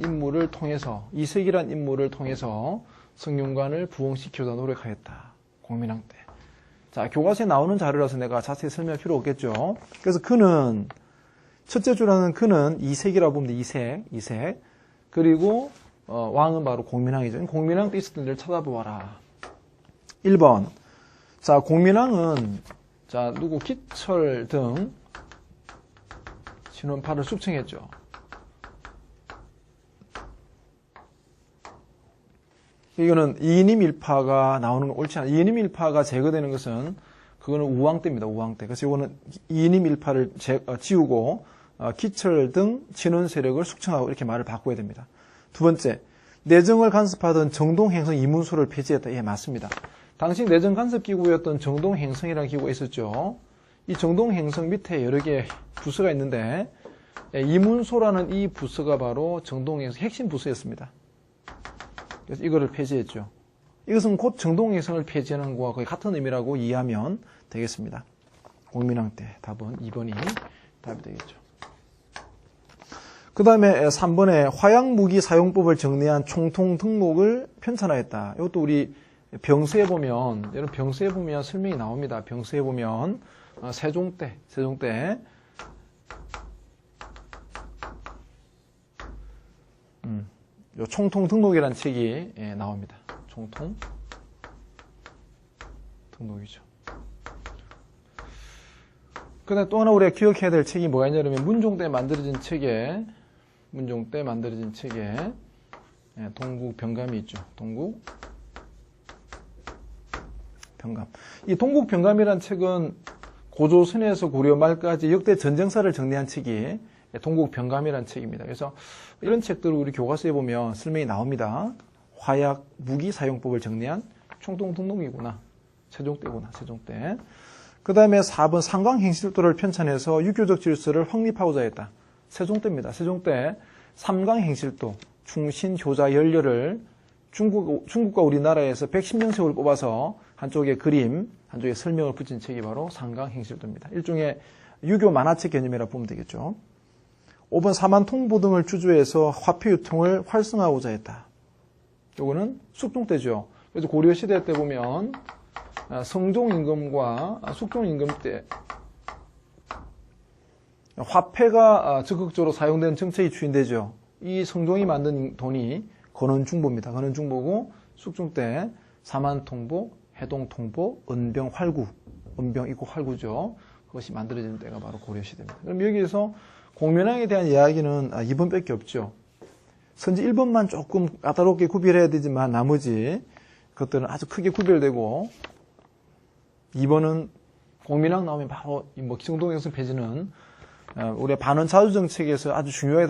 인물을 통해서, 이색이란 인물을 통해서 성균관을 부흥시키고자 노력하였다. 공민왕 때. 자, 교과서에 나오는 자료라서 내가 자세히 설명할 필요 없겠죠. 그래서 그는, 첫째 줄에는 그는 이색이라고 보면 돼. 이색. 그리고 왕은 바로 공민왕이죠. 공민왕 때 있었던 일을 찾아보아라. 1번. 자, 공민왕은 자, 누구 기철 등 진원파를 숙청했죠. 이거는 이인임일파가 나오는 건 옳지 않아요. 이인임일파가 제거되는 것은 그거는 우왕 때입니다. 우왕 때. 그래서 이거는 이인임일파를 지우고 기철 등 진원 세력을 숙청하고 이렇게 말을 바꿔야 됩니다. 두 번째, 내정을 간섭하던 정동행성 이문소를 폐지했다. 예, 맞습니다. 당시 내정 간섭 기구였던 정동행성이라는 기구가 있었죠. 이 정동행성 밑에 여러 개의 부서가 있는데 이문소라는 이 부서가 바로 정동행성 핵심 부서였습니다. 그래서 이거를 폐지했죠. 이것은 곧 정동행성을 폐지하는 것과 거의 같은 의미라고 이해하면 되겠습니다. 공민왕 때 답은 2번이 답이 되겠죠. 그 다음에 3번에 화약무기 사용법을 정리한 총통 등록을 편찬하였다. 이것도 우리 병서에 보면, 여러분 병서에 보면 설명이 나옵니다. 병서에 보면 세종 때 요 총통 등록이라는 책이 나옵니다. 총통 등록이죠. 그 다음에 또 하나 우리가 기억해야 될 책이 뭐가 있냐면 문종 때 만들어진 책에 동국병감이 있죠. 동국병감. 이 동국병감이라는 책은 고조선에서 고려 말까지 역대 전쟁사를 정리한 책이 동국병감이라는 책입니다. 그래서 이런 책들을 우리 교과서에 보면 설명이 나옵니다. 화약 무기 사용법을 정리한 총통 등록이구나. 세종 때. 그 다음에 4번 삼강행실도를 편찬해서 유교적 질서를 확립하고자 했다. 세종 때입니다. 세종 때 삼강행실도, 충신, 효자, 연료를 중국과 우리나라에서 110년 세월을 뽑아서 한쪽에 그림, 한쪽에 설명을 붙인 책이 바로 삼강행실도입니다. 일종의 유교 만화책 개념이라고 보면 되겠죠. 5번 사만통보 등을 주조해서 화폐 유통을 활성화하고자 했다. 요거는 숙종 때죠. 그래서 고려시대 때 보면 성종임금과 숙종임금 때 화폐가 적극적으로 사용된 정책이 추진되죠. 이 성종이 만든 돈이 건원중보입니다. 건원중보고 숙종 때 사만통보, 해동통보, 은병활구, 은병 이고 활구죠. 그것이 만들어진 때가 바로 고려시대입니다. 그럼 여기에서 공민왕에 대한 이야기는 2번밖에 없죠. 선지 1번만 조금 까다롭게 구별해야 되지만 나머지 것들은 아주 크게 구별되고 2번은 공민왕 나오면 바로 정동행성 폐지는 우리가 반원자주정책에서 아주 중요하게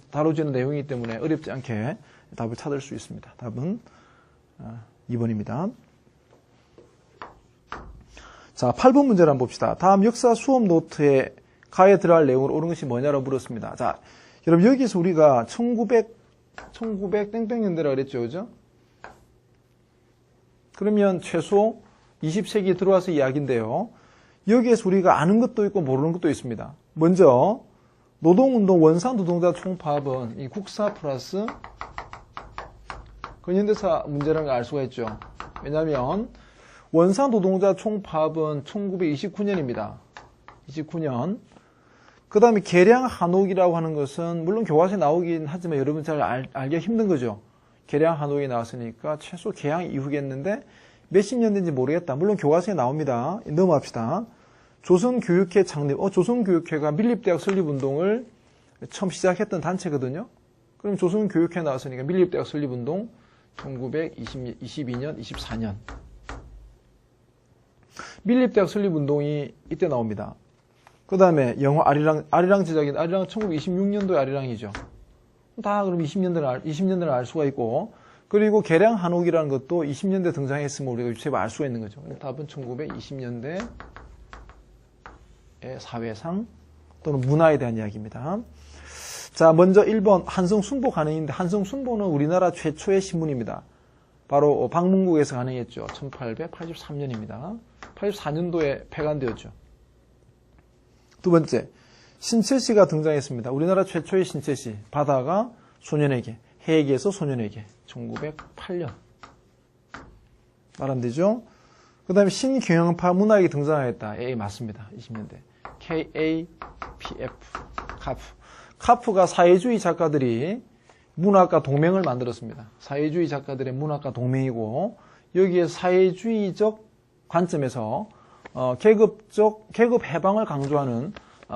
다뤄지는 내용이기 때문에 어렵지 않게 답을 찾을 수 있습니다. 답은 2번입니다. 자, 8번 문제를 한번 봅시다. 다음 역사 수업 노트에 가에 들어갈 내용으로 옳은 것이 뭐냐고 물었습니다. 자, 여러분 여기서 우리가 1900 땡땡년대라 그랬죠, 그죠? 그러면 최소 20세기 들어와서 이야기인데요. 여기에서 우리가 아는 것도 있고 모르는 것도 있습니다. 먼저 노동운동 원산 노동자 총파업은 이 국사 플러스 근현대사 문제라는 걸 알 수가 있죠. 왜냐하면 원산 노동자 총파업은 1929년입니다. 29년. 그 다음에 계량 한옥이라고 하는 것은 물론 교과서에 나오긴 하지만 여러분 잘 알기가 힘든 거죠. 계량 한옥이 나왔으니까 최소 개항 이후겠는데 몇십 년 된지 모르겠다. 물론 교과서에 나옵니다. 넘어갑시다. 조선교육회 창립. 조선교육회가 밀립대학 설립운동을 처음 시작했던 단체거든요. 그럼 조선교육회 나왔으니까 밀립대학 설립운동 1922년, 24년. 밀립대학 설립운동이 이때 나옵니다. 그 다음에 영화 아리랑 제작인 아리랑 1926년도에 아리랑이죠. 다 그럼 20년대를 알 수가 있고, 그리고 계량 한옥이라는 것도 20년대 등장했으면 우리가 유추해 알 수가 있는 거죠. 답은 1920년대 사회상 또는 문화에 대한 이야기입니다. 자, 먼저 1번 한성순보 가능인데 한성순보는 우리나라 최초의 신문입니다. 바로 방문국에서 가능했죠. 1883년입니다. 84년도에 폐간되었죠. 두 번째, 신채시가 등장했습니다. 우리나라 최초의 신채시. 바다가 소년에게. 해에게에서 소년에게. 1908년. 말하면 되죠? 그 다음에 신경영파 문학이 등장하였다. A 맞습니다. 20년대. KAPF. 카프가 사회주의 작가들이 문학과 동맹을 만들었습니다. 사회주의 작가들의 문학과 동맹이고 여기에 사회주의적 관점에서 계급 해방을 강조하는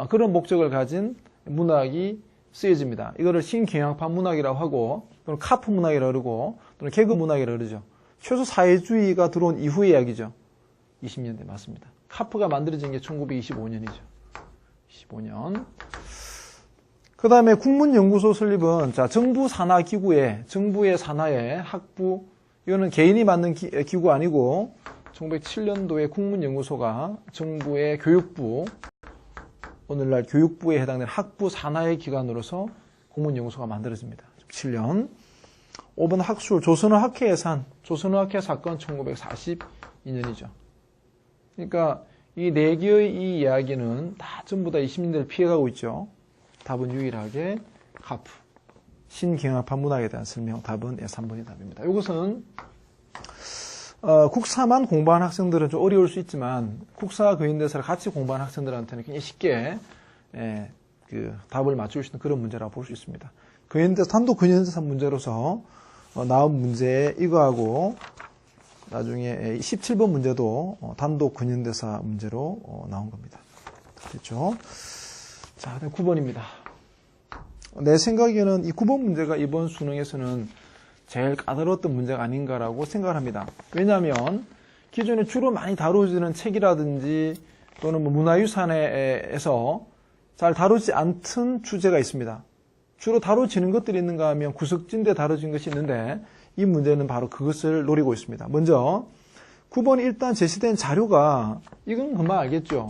그런 목적을 가진 문학이 쓰여집니다. 이거를 신경영파 문학이라고 하고 또는 카프 문학이라고 그러고 또는 계급 문학이라고 그러죠. 최소 사회주의가 들어온 이후의 이야기죠. 20년대 맞습니다. 카프가 만들어진 게 1925년이죠. 25년. 그 다음에 국문연구소 설립은 정부 산하 기구에 정부의 산하에 학부 이거는 개인이 만든 기구 아니고 1907년도에 국문연구소가 정부의 교육부 오늘날 교육부에 해당되는 학부 산하의 기관으로서 국문연구소가 만들어집니다. 7년. 5번 학술 조선어 학회 예산 조선어 학회 사건 1942년이죠. 그러니까 이 네 개의 이 이야기는 다 전부 다 20년대를 피해가고 있죠. 답은 유일하게 카프 신경영파 문학에 대한 설명 답은 3번이 답입니다. 이것은 국사만 공부한 학생들은 좀 어려울 수 있지만 국사 근현대사를 같이 공부한 학생들한테는 굉장히 쉽게 답을 맞출 수 있는 그런 문제라고 볼 수 있습니다. 단독 근현대사 문제로서 나온 문제 이거하고 나중에 17번 문제도 단독 근현대사 문제로 나온 겁니다. 됐죠? 자, 9번입니다. 내 생각에는 이 9번 문제가 이번 수능에서는 제일 까다로웠던 문제가 아닌가라고 생각을 합니다. 왜냐하면 기존에 주로 많이 다루어지는 책이라든지 또는 문화유산에서 잘 다루지 않던 주제가 있습니다. 주로 다루어지는 것들이 있는가 하면 구석진데 다루어진 것이 있는데 이 문제는 바로 그것을 노리고 있습니다. 먼저 9번이 일단 제시된 자료가 이건 금방 알겠죠?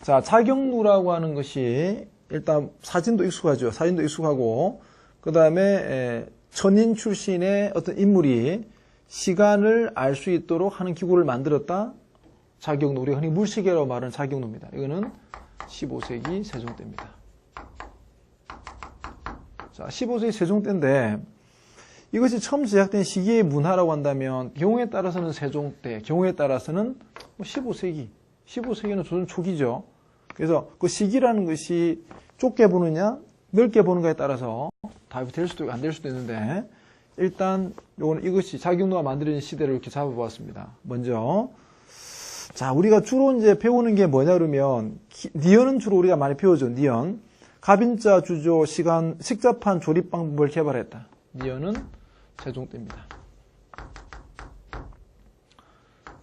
자, 자경루라고 하는 것이 일단 사진도 익숙하죠. 사진도 익숙하고 그 다음에 천인 출신의 어떤 인물이 시간을 알 수 있도록 하는 기구를 만들었다. 자경루, 우리가 흔히 물시계라고 말하는 자경루입니다. 이거는 15세기 세종 때입니다. 자, 15세기 세종 때인데 이것이 처음 제작된 시기의 문화라고 한다면 경우에 따라서는 세종 때, 경우에 따라서는 15세기는 조선 초기죠. 그래서 그 시기라는 것이 좁게 보느냐 넓게 보는가에 따라서 답이 될 수도 있고 안 될 수도 있는데 일단 이것이 자경루가 만들어진 시대를 이렇게 잡아보았습니다. 먼저 자, 우리가 주로 이제 배우는 게 뭐냐 그러면 니언은 주로 우리가 많이 배우죠. 니언. 갑인자 주조 시간 식자판 조립 방법을 개발했다. 니언은 세종 때입니다.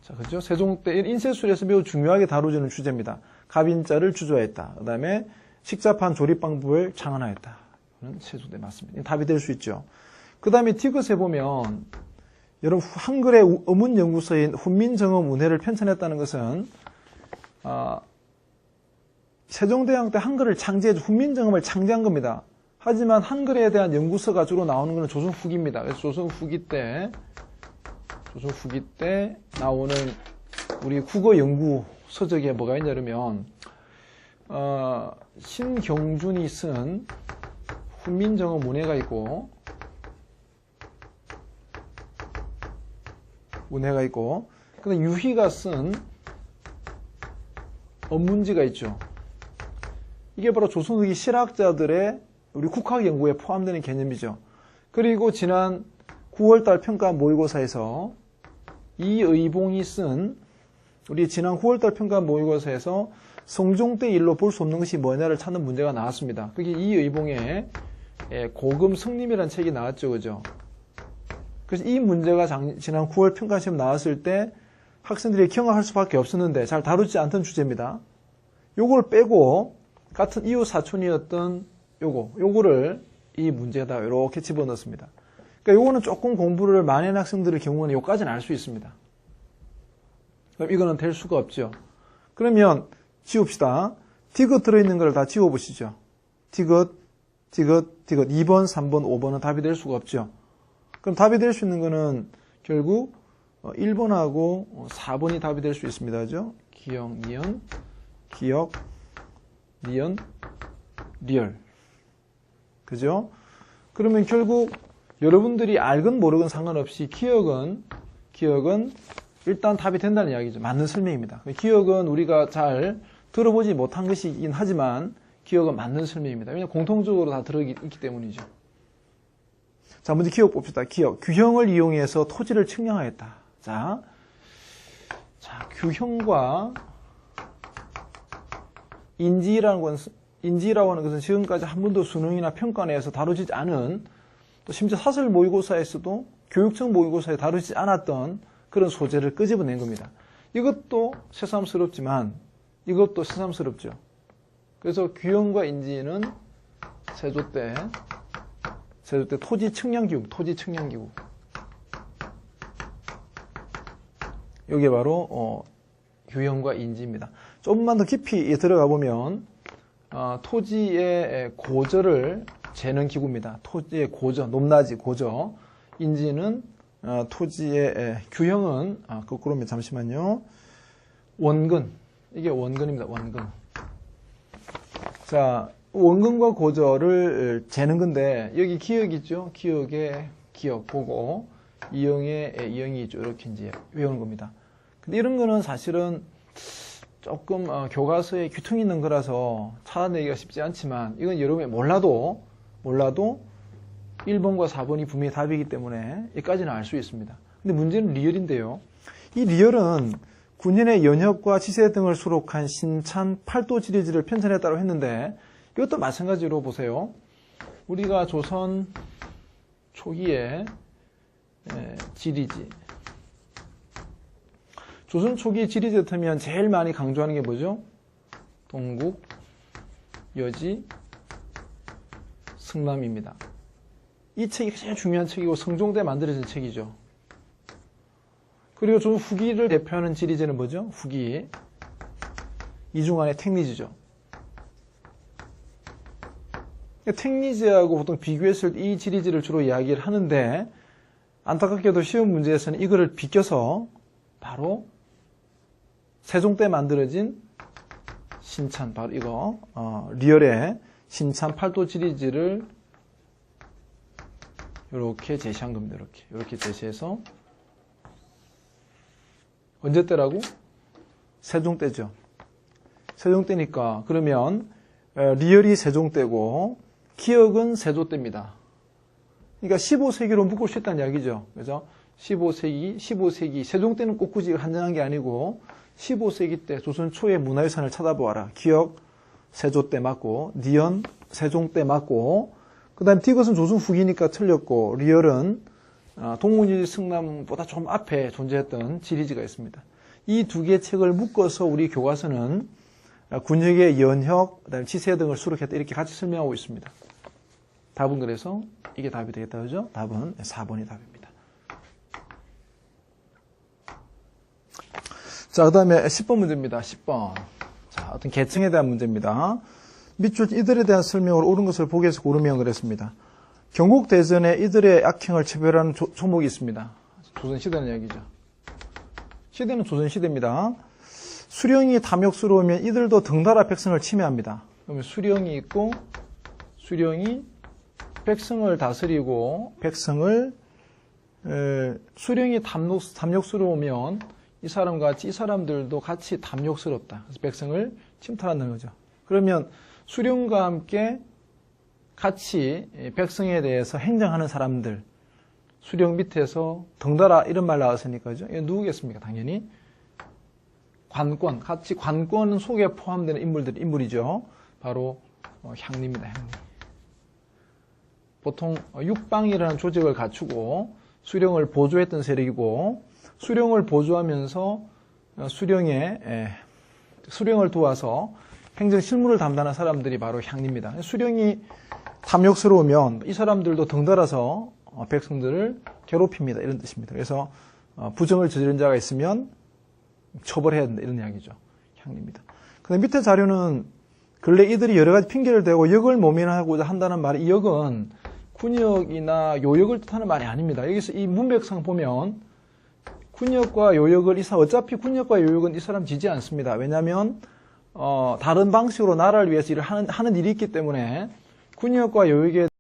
자, 그죠? 세종 때 인쇄술에서 매우 중요하게 다루어지는 주제입니다. 갑인자를 주조했다. 그 다음에 식자판 조립 방법을 창안하였다. 이는 세종 때 맞습니다. 답이 될 수 있죠. 그 다음에 디귿에 보면 여러분 한글의 어문연구소인 훈민정음 운해를 편찬했다는 것은 세종대왕 때 한글을 창제해 훈민정음을 창제한 겁니다. 하지만 한글에 대한 연구서가 주로 나오는 것은 조선 후기입니다. 그래서 조선 후기 때 나오는 우리 국어 연구 서적에 뭐가 있냐면 신경준이 쓴 훈민정음 운해가 있고 그다음 유희가 쓴 언문지가 있죠. 이게 바로 조선 후기 실학자들의 우리 국학 연구에 포함되는 개념이죠. 그리고 지난 9월달 평가 모의고사에서 이의봉이 쓴 우리 지난 9월달 평가 모의고사에서 성종 때 일로 볼 수 없는 것이 뭐냐를 찾는 문제가 나왔습니다. 그게 이의봉의 고금 성림이라는 책이 나왔죠, 그죠? 그래서 이 문제가 지난 9월 평가시험 나왔을 때 학생들이 경험할 수밖에 없었는데 잘 다루지 않던 주제입니다. 요걸 빼고 같은 이웃 사촌이었던 요거를 이 문제에다 이렇게 집어넣습니다. 그러니까 요거는 조금 공부를 많이 한 학생들의 경우는 요까지는 알 수 있습니다. 그럼 이거는 될 수가 없죠. 그러면 지웁시다. 디귿 들어있는 걸 다 지워보시죠. 디귿 2번, 3번, 5번은 답이 될 수가 없죠. 그럼 답이 될 수 있는 거는 결국 1번하고 4번이 답이 될 수 있습니다. 그죠? 기억, 니은, 리얼. 그죠? 그러면 결국 여러분들이 알건 모르건 상관없이 기억은 일단 답이 된다는 이야기죠. 맞는 설명입니다. 기억은 우리가 잘 들어보지 못한 것이긴 하지만 기억은 맞는 설명입니다. 왜냐하면 공통적으로 다 들어있기 때문이죠. 자, 먼저 기억 봅시다. 기억. 규형을 이용해서 토지를 측량하였다. 자, 규형과 인지라고 하는 것은 지금까지 한 번도 수능이나 평가 내에서 다루지 않은, 또 심지어 사설 모의고사에서도 교육청 모의고사에 다루지 않았던 그런 소재를 끄집어낸 겁니다. 이것도 새삼스럽지만 이것도 새삼스럽죠. 그래서 규형과 인지는 세조 때 토지 측량기구. 이게 바로 규형과 인지입니다. 조금만 더 깊이 들어가 보면 토지의 고저를 재는 기구입니다. 토지의 고저, 높낮이, 고저. 인지는 토지의 규형은 거꾸로면 잠시만요. 원근. 이게 원근입니다. 원근. 자, 원근과 고저를 재는 건데 여기 기억 있죠? 기억의 기억 보고 이형의 이형이 있죠. 이렇게 이제 외우는 겁니다. 근데 이런 거는 사실은 조금 교과서에 규통이 있는 거라서 찾아내기가 쉽지 않지만 이건 여러분이 몰라도 1번과 4번이 분명히 답이기 때문에 여기까지는 알 수 있습니다. 근데 문제는 리얼인데요. 이 리얼은 군인의 연혁과 지세 등을 수록한 신찬 팔도 지리지를 편찬했다고 했는데 이것도 마찬가지로 보세요. 우리가 조선 초기에 지리지. 조선 초기 지리지 같으면 제일 많이 강조하는 게 뭐죠? 동국, 여지, 승남입니다. 이 책이 가장 중요한 책이고 성종대에 만들어진 책이죠. 그리고 조선 후기를 대표하는 지리지는 뭐죠? 후기. 이중환의 택리지죠. 택리지하고 보통 비교했을 때 이 지리지를 주로 이야기를 하는데 안타깝게도 시험 문제에서는 이거를 비껴서 바로 세종 때 만들어진 신찬, 바로 이거 리얼의 신찬 팔도 지리지를 이렇게 제시한 겁니다. 이렇게 제시해서 언제 때라고? 세종 때죠. 세종 때니까 그러면 리얼이 세종 때고 기억은 세조 때입니다. 그러니까 15세기로 묶을 수 있다는 이야기죠. 그래서 15세기 세종 때는 꼭 굳이 한정한 게 아니고 15세기 때 조선 초의 문화유산을 찾아보아라. 기억 세조 때 맞고 니언 세종 때 맞고 그 다음에 디귿은 조선 후기니까 틀렸고 리얼은 동문지 승남보다 좀 앞에 존재했던 지리지가 있습니다. 이 두 개의 책을 묶어서 우리 교과서는 군역의 연혁, 그다음에 지세 등을 수록했다 이렇게 같이 설명하고 있습니다. 답은 그래서 이게 답이 되겠다, 그죠? 답은 4번이 답입니다. 자, 그 다음에 10번 문제입니다. 10번. 자, 어떤 계층에 대한 문제입니다. 밑줄 이들에 대한 설명을 옳은 것을 보기 위해서 고르면 그랬습니다. 경국대전에 이들의 악행을 처벌하는 조목이 있습니다. 조선시대는 이야기죠. 시대는 조선시대입니다. 수령이 탐욕스러우면 이들도 덩달아 백성을 침해합니다. 그러면 수령이 있고 수령이 백성을 다스리고 수령이 탐욕스러우면 이 사람과 같이 이 사람들도 같이 탐욕스럽다. 그래서 백성을 침탈하는 거죠. 그러면 수령과 함께 같이 백성에 대해서 행정하는 사람들, 수령 밑에서 덩달아 이런 말 나왔으니까요. 이거 누구겠습니까? 당연히 관권, 같이 관권 속에 포함되는 인물이죠. 바로 향리입니다. 향리. 보통 육방이라는 조직을 갖추고 수령을 보조했던 세력이고 수령을 보조하면서 수령을 도와서 행정 실무를 담당하는 사람들이 바로 향리입니다. 수령이 탐욕스러우면 이 사람들도 덩달아서 백성들을 괴롭힙니다. 이런 뜻입니다. 그래서 부정을 저지른 자가 있으면 처벌해야 된다. 이런 이야기죠. 향리입니다. 근데 밑에 자료는 근래 이들이 여러 가지 핑계를 대고 역을 모면하고자 한다는 말이 이 역은 군역이나 요역을 뜻하는 말이 아닙니다. 여기서 이 문맥상 보면 군역과 요역을 어차피 군역과 요역은 이 사람 지지 않습니다. 왜냐하면 다른 방식으로 나라를 위해서 일을 하는 일이 있기 때문에 군역과 요역에